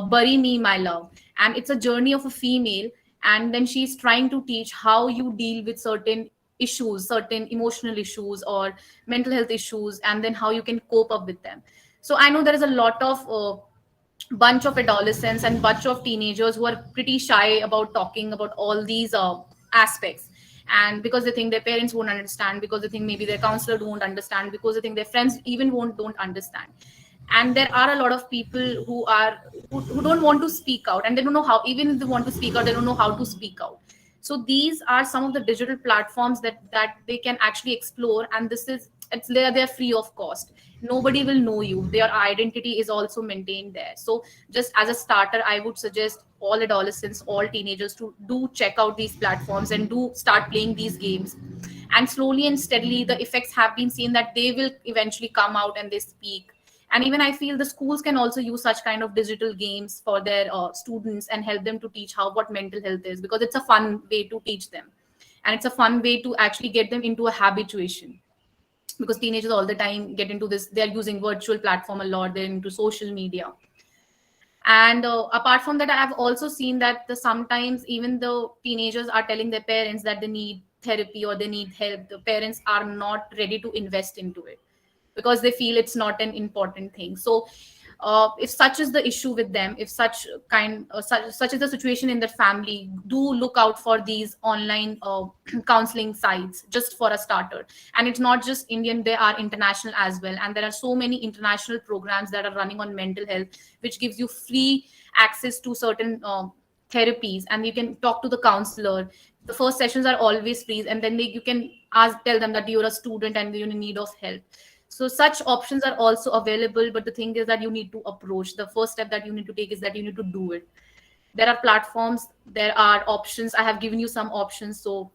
Bury Me, My Love. And it's a journey of a female, and then she's trying to teach how you deal with certain issues, certain emotional issues or mental health issues, and then how you can cope up with them. So I know there is a lot of bunch of adolescents and bunch of teenagers who are pretty shy about talking about all these aspects, and because they think their parents won't understand, because they think maybe their counselor won't understand, because they think their friends even don't understand. And there are a lot of people who don't want to speak out, and they don't know how. Even if they want to speak out, they don't know how to speak out. So these are some of the digital platforms that they can actually explore, and they're free of cost. Nobody will know you, their identity is also maintained there. So just as a starter, I would suggest all adolescents, all teenagers to do check out these platforms and do start playing these games. And slowly and steadily the effects have been seen, that they will eventually come out and they speak. And even I feel the schools can also use such kind of digital games for their students, and help them to teach what mental health is, because it's a fun way to teach them, and it's a fun way to actually get them into a habituation. Because teenagers all the time get into this, they're using virtual platform a lot, they're into social media. And apart from that, I have also seen that sometimes even the teenagers are telling their parents that they need therapy or they need help, the parents are not ready to invest into it, because they feel it's not an important thing. So if such is the issue with them, if such is the situation in their family, do look out for these online counseling sites, just for a starter. And it's not just Indian, they are international as well, and there are so many international programs that are running on mental health, which gives you free access to certain therapies, and you can talk to the counselor. The first sessions are always free, and then you can tell them that you're a student and you're in need of help. So such options are also available, but the thing is that you need to approach. The first step that you need to take is that you need to do it. There are platforms, there are options. I have given you some options, so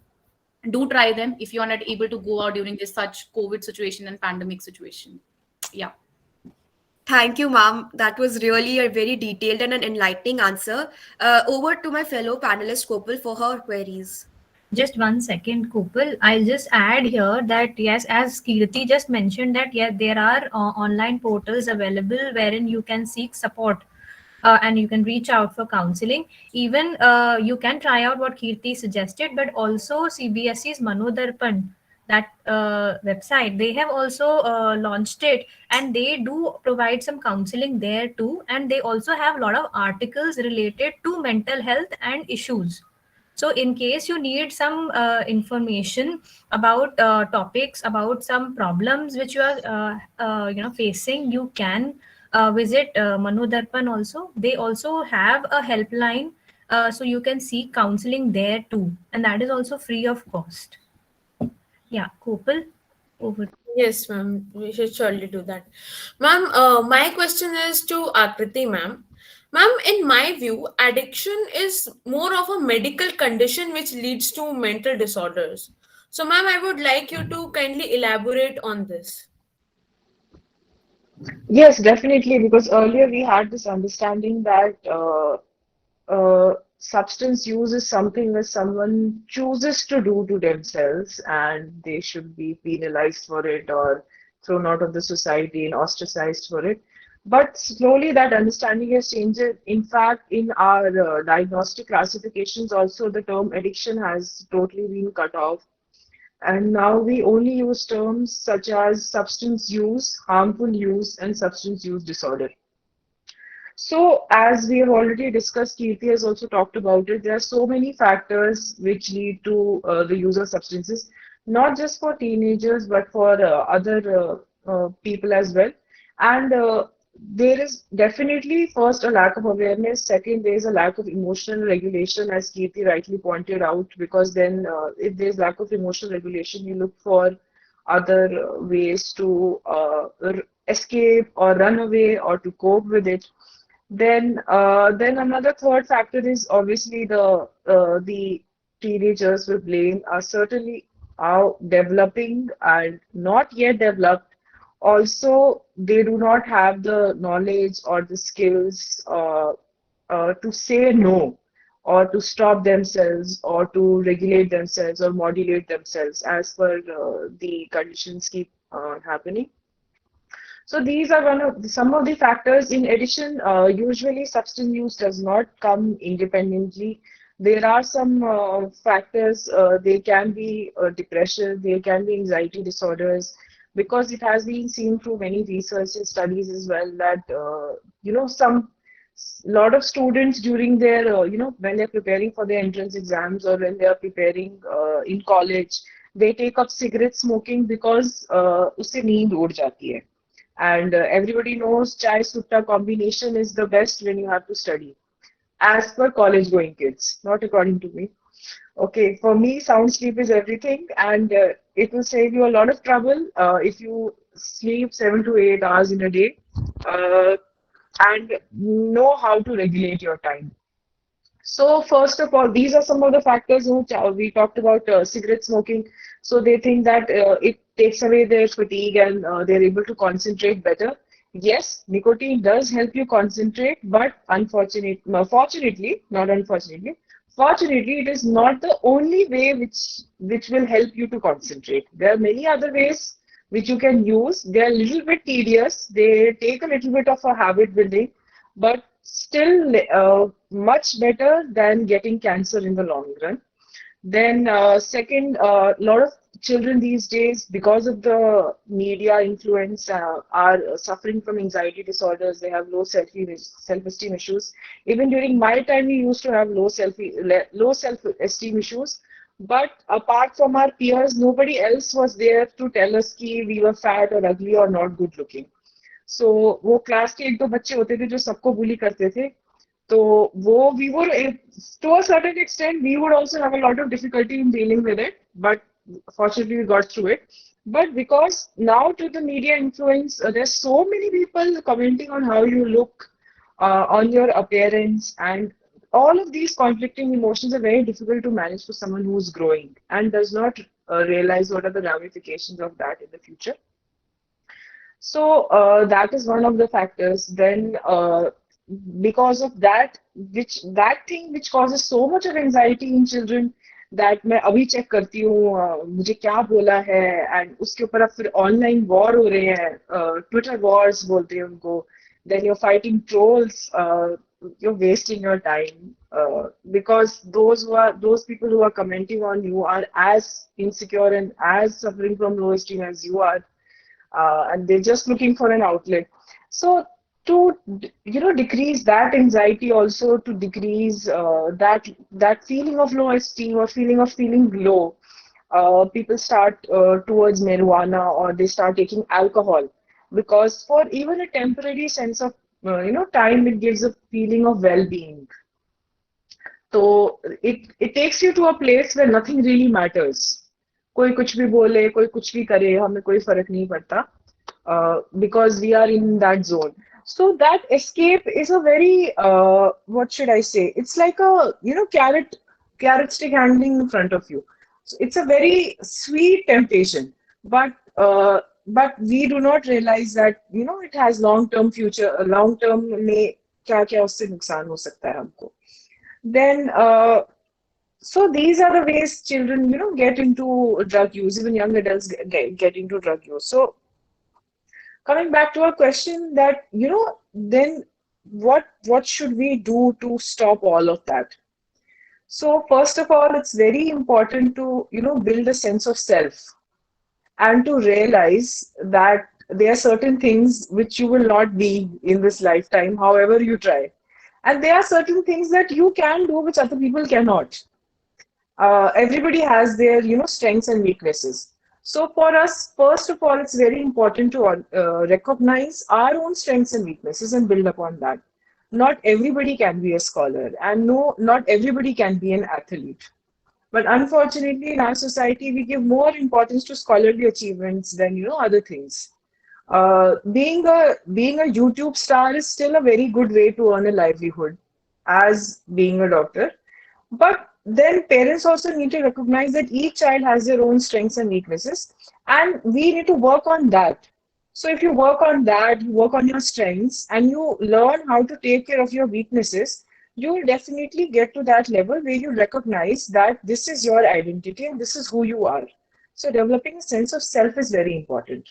do try them if you are not able to go out during this such COVID situation and pandemic situation. Yeah. Thank you, ma'am. That was really a very detailed and an enlightening answer. Over to my fellow panelist, Kopal, for her queries. Just 1 second, Kupal. I'll just add here that yes, as Kirti just mentioned, that yeah, there are online portals available wherein you can seek support, and you can reach out for counseling. Even you can try out what Kirti suggested, but also CBSE's Manodarpan, that website, they have also launched it, and they do provide some counseling there too. And they also have a lot of articles related to mental health and issues. So in case you need some information about topics, about some problems which you are facing, you can visit Manu Darpan also. They also have a helpline, so you can seek counseling there too, and that is also free of cost. Yeah, Kopal, over. Yes, ma'am. We should surely do that. Ma'am, my question is to Akriti, ma'am. Ma'am, in my view, addiction is more of a medical condition which leads to mental disorders. So, ma'am, I would like you to kindly elaborate on this. Yes, definitely, because earlier we had this understanding that substance use is something that someone chooses to do to themselves and they should be penalized for it or thrown out of the society and ostracized for it. But slowly that understanding has changed. In fact, in our diagnostic classifications, also the term addiction has totally been cut off. And now we only use terms such as substance use, harmful use, and substance use disorder. So, as we have already discussed, Kirti has also talked about it. There are so many factors which lead to the use of substances, not just for teenagers, but for other people as well. And there is definitely, first, a lack of awareness. Second, there is a lack of emotional regulation, as Kirti rightly pointed out, because then if there's lack of emotional regulation, you look for other ways to escape or run away or to cope with it. Then another third factor is obviously the teenagers we blame are certainly are developing and not yet developed. Also, they do not have the knowledge or the skills to say no or to stop themselves or to regulate themselves or modulate themselves as per the conditions keep happening. So these are some of the factors. In addition, usually substance use does not come independently. There are some factors. They can be depression. They can be anxiety disorders, because it has been seen through many research and studies as well that some lot of students during their when they're preparing for their entrance exams or when they are preparing in college, they take up cigarette smoking because उससे नींद उड़ जाती है. And everybody knows chai sutta combination is the best when you have to study. As per college going kids, not according to me. Okay, for me, sound sleep is everything, and it will save you a lot of trouble if you sleep 7 to 8 hours in a day uh, and know how to regulate your time. So first of all, these are some of the factors which we talked about cigarette smoking. So they think that it takes away their fatigue and they're able to concentrate better. Yes, nicotine does help you concentrate, but fortunately, not unfortunately, fortunately, it is not the only way which will help you to concentrate. There are many other ways which you can use. They are a little bit tedious. They take a little bit of a habit building, but still much better than getting cancer in the long run. Then second, a lot of children these days, because of the media influence, are suffering from anxiety disorders. They have low self-esteem issues. Even during my time, we used to have low self-esteem issues. But apart from our peers, nobody else was there to tell us कि we were fat or ugly or not good looking. So वो class के एक दो बच्चे होते थे जो सबको बुली करते थे. तो वो we were to a certain extent we would also have a lot of difficulty in dealing with it, but fortunately we got through it. But because now to the media influence, there's so many people commenting on how you look, on your appearance, and all of these conflicting emotions are very difficult to manage for someone who's growing and does not realize what are the ramifications of that in the future. So that is one of the factors. Then because of that, that thing which causes so much of anxiety in children, that मैं अभी check करती हूँ मुझे क्या बोला है, and उसके ऊपर अब फिर ऑनलाइन वॉर हो रहे हैं, ट्विटर वॉर्स बोलते हैं उनको. Then you're fighting trolls. You're wasting your time because those people who are commenting on you are as insecure and as suffering from low esteem as you are. And they're just looking for an outlet. So to decrease that anxiety, also to decrease that feeling of low esteem or feeling low. People start towards marijuana, or they start taking alcohol, because for even a temporary sense of time, it gives a feeling of well-being. So it takes you to a place where nothing really matters. कोई कुछ भी बोले, कोई कुछ भी करे, हमें कोई फर्क नहीं पड़ता, because we are in that zone. So that escape is a very, what should I say? It's like a, carrot stick hanging in front of you. So it's a very sweet temptation, but we do not realize that, it has long-term future, long-term में क्या क्या उससे नुकसान हो सकता है हमको. Then, so these are the ways children, get into drug use. Even young adults get into drug use. So coming back to our question, that then what should we do to stop all of that? So first of all, it's very important to build a sense of self, and to realize that there are certain things which you will not be in this lifetime, however you try. And there are certain things that you can do which other people cannot. Everybody has their, strengths and weaknesses. So for us, first of all, it's very important to recognize our own strengths and weaknesses and build upon that. Not everybody can be a scholar, and no, not everybody can be an athlete. But unfortunately, in our society, we give more importance to scholarly achievements than other things. Being a YouTube star is still a very good way to earn a livelihood, as being a doctor. But then parents also need to recognize that each child has their own strengths and weaknesses, and we need to work on that. So if you work on that, you work on your strengths, and you learn how to take care of your weaknesses, you will definitely get to that level where you recognize that this is your identity and this is who you are. So developing a sense of self is very important.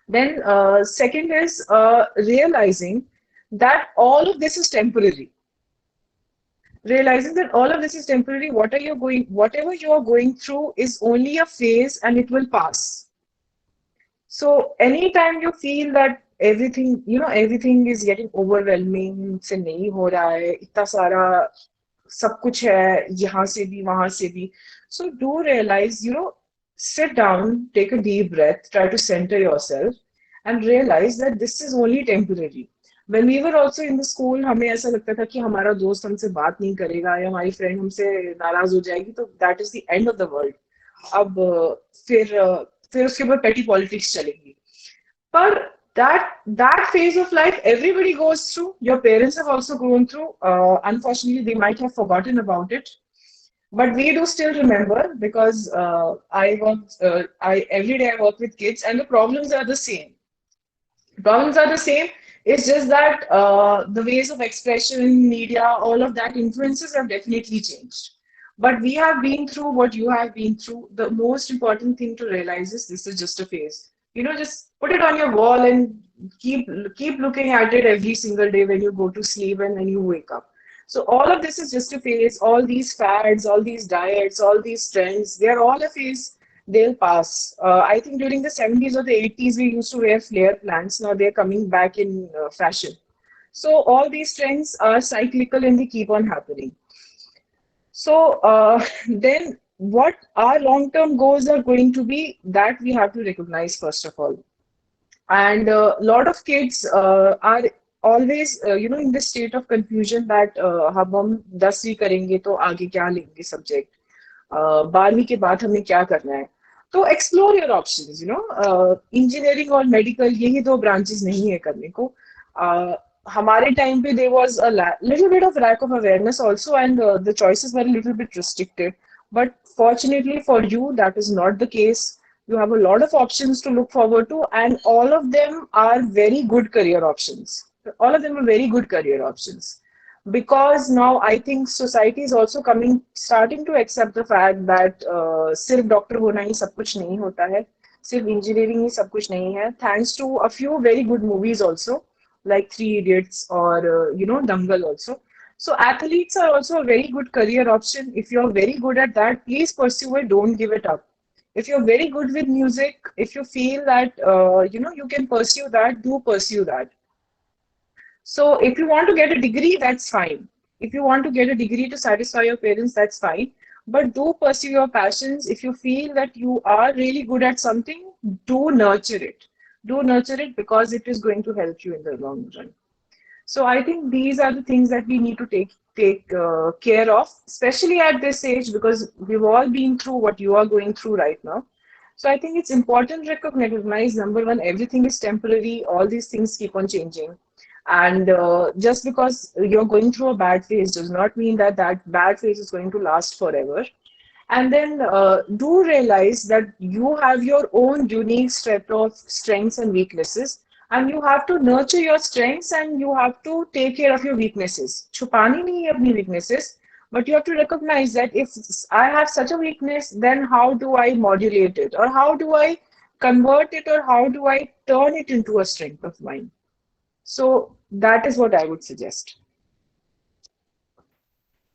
Then second is realizing that all of this is temporary. Realizing that all of this is temporary, whatever you are going through is only a phase, and it will pass. So anytime you feel that everything is getting overwhelming, से नहीं हो रहा है, इतना सारा सब कुछ है, यहाँ से भी वहाँ से भी. So do realize, sit down, take a deep breath, try to center yourself, and realize that this is only temporary. When we were also in the school, हमें ऐसा लगता था कि हमारा दोस्त हमसे बात नहीं करेगा, या हमारी फ्रेंड हमसे नाराज हो जाएगी, तो that is the end of the world. अब फिर उसके बाद petty politics चलेगी. But that phase of life, everybody goes through. Your parents have also gone through. Unfortunately, they might have forgotten about it, but we do still remember, because every day I work with kids, and the problems are the same. It's just that the ways of expression, media, all of that influences have definitely changed. But we have been through what you have been through. The most important thing to realize is this is just a phase. Just put it on your wall and keep looking at it every single day when you go to sleep and when you wake up. So all of this is just a phase. All these fads, all these diets, all these trends, they're all a phase. They'll pass. I think during the 70s or the 80s, we used to wear flare plants. Now they're coming back in fashion. So all these trends are cyclical, and they keep on happening. So then what our long-term goals are going to be, that we have to recognize first of all. And a lot of kids are always, in this state of confusion that हम 10वीं करेंगे तो आगे क्या लेंगे subject, 12वीं के बाद हमें क्या करना है. तो explore your options. Engineering और medical, यही दो branches नहीं है करने को. हमारे time पे there was a little bit of lack of awareness also, and the choices were a little bit restricted. But fortunately for you, that is not the case. You have a lot of options to look forward to, and all of them are very good career options. All of them are very good career options. Because now I think society is also starting to accept the fact that सिर्फ doctor होना ही सब कुछ नहीं होता है, सिर्फ engineering ही सब कुछ नहीं है. Thanks to a few very good movies also, like Three Idiots or Dangal also. So athletes are also a very good career option. If you're very good at that, please pursue it. Don't give it up. If you're very good with music, if you feel that you can pursue that, do pursue that. So if you want to get a degree, that's fine. If you want to get a degree to satisfy your parents, that's fine. But do pursue your passions. If you feel that you are really good at something, do nurture it. Do nurture it because it is going to help you in the long run. So I think these are the things that we need to take care of, especially at this age, because we've all been through what you are going through right now. So I think it's important to recognize, number one, everything is temporary. All these things keep on changing, and just because you're going through a bad phase does not mean that that bad phase is going to last forever. And then do realize that you have your own unique set of strengths and weaknesses, and you have to nurture your strengths and you have to take care of your weaknesses. Chupani nahi hai apni weaknesses, but you have to recognize that if I have such a weakness, then how do I modulate it, or how do I convert it, or how do I turn it into a strength of mine? So that is what I would suggest.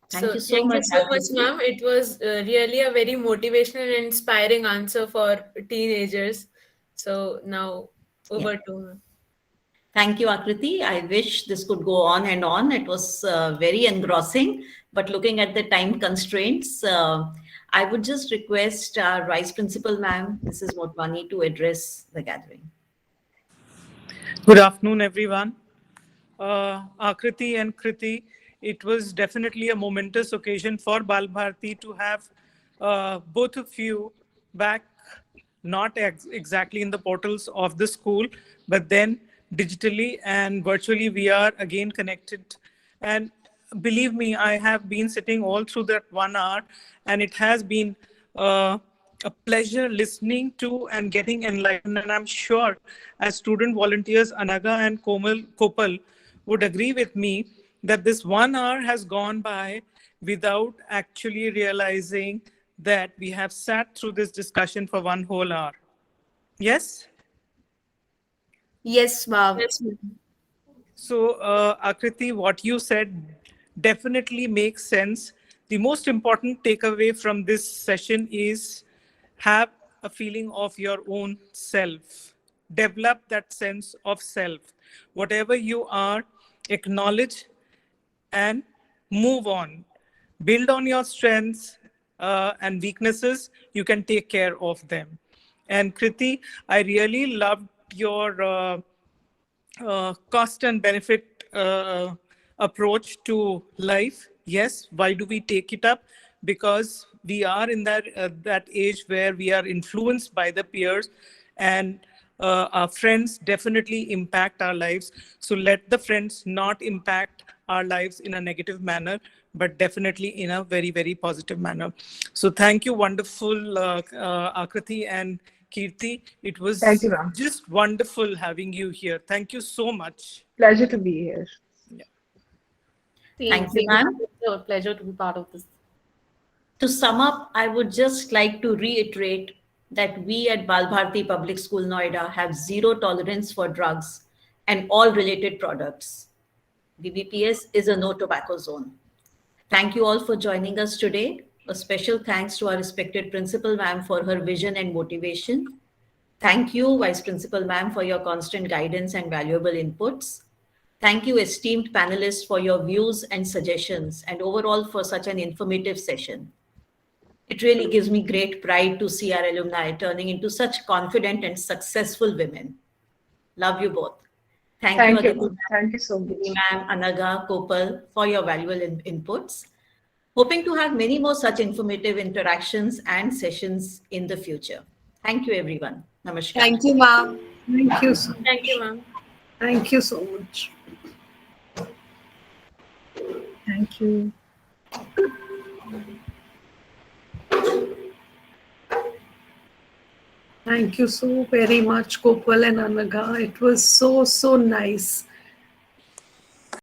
Thank you so much, ma'am. It was really a very motivational and inspiring answer for teenagers. So now over to ma'am. Thank you, Akriti. I wish this could go on and on. It was very engrossing, but looking at the time constraints, I would just request our Vice Principal, ma'am, Mrs. Motwani, to address the gathering. Good afternoon, everyone. Akriti and Kriti, it was definitely a momentous occasion for Bal Bharati to have both of you back, not exactly in the portals of the school, but then digitally and virtually we are again connected. And believe me, I have been sitting all through that 1 hour, and it has been a pleasure listening to and getting enlightened. And I'm sure as student volunteers, Anaga and Kopal would agree with me that this 1 hour has gone by without actually realizing that we have sat through this discussion for 1 whole hour. Yes? Yes, ma'am. Yes, ma'am. So, Akriti, what you said definitely makes sense. The most important takeaway from this session is have a feeling of your own self. Develop that sense of self. Whatever you are, acknowledge and move on. Build on your strengths and weaknesses. You can take care of them. And Kriti, I really loved your cost and benefit approach to life. Yes, why do we take it up? Because we are in that age where we are influenced by the peers, and our friends definitely impact our lives. So let the friends not impact our lives in a negative manner, but definitely in a very, very positive manner. So thank you, wonderful Akriti and Kirti. It was Thank you, ma'am. just wonderful having you here. Thank you so much. Pleasure to be here. Thank you, ma'am. Pleasure to be part of this. To sum up, I would just like to reiterate that we at Bal Bharati Public School Noida have zero tolerance for drugs and all related products. BBPS is a no tobacco zone. Thank you all for joining us today. A special thanks to our respected principal ma'am for her vision and motivation. Thank you, Vice Principal ma'am, for your constant guidance and valuable inputs. Thank you, esteemed panelists, for your views and suggestions, and overall for such an informative session. It really gives me great pride to see our alumni turning into such confident and successful women. Love you both. Thank you, Thank you, Aditi ma'am. Thank you so much. ma'am, Anaga, Kopal, for your valuable inputs. Hoping to have many more such informative interactions and sessions in the future. Thank you, everyone. Namaskar. Thank you, ma'am. Thank you so Thank you, ma'am. Thank you so much. Thank you. Thank you so very much, Kopal and Anaga. It was so, so nice.